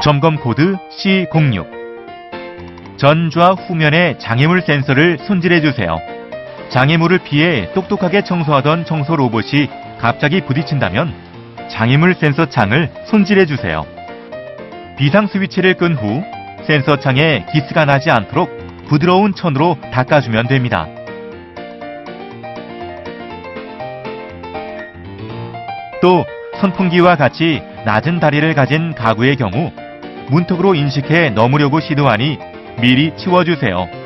점검 코드 C06. 전좌 후면의 장애물 센서를 손질해주세요. 장애물을 피해 똑똑하게 청소하던 청소 로봇이 갑자기 부딪힌다면 장애물 센서 창을 손질해주세요. 비상 스위치를 끈 후 센서 창에 기스가 나지 않도록 부드러운 천으로 닦아주면 됩니다. 또 선풍기와 같이 낮은 다리를 가진 가구의 경우 문턱으로 인식해 넘으려고 시도하니 미리 치워주세요.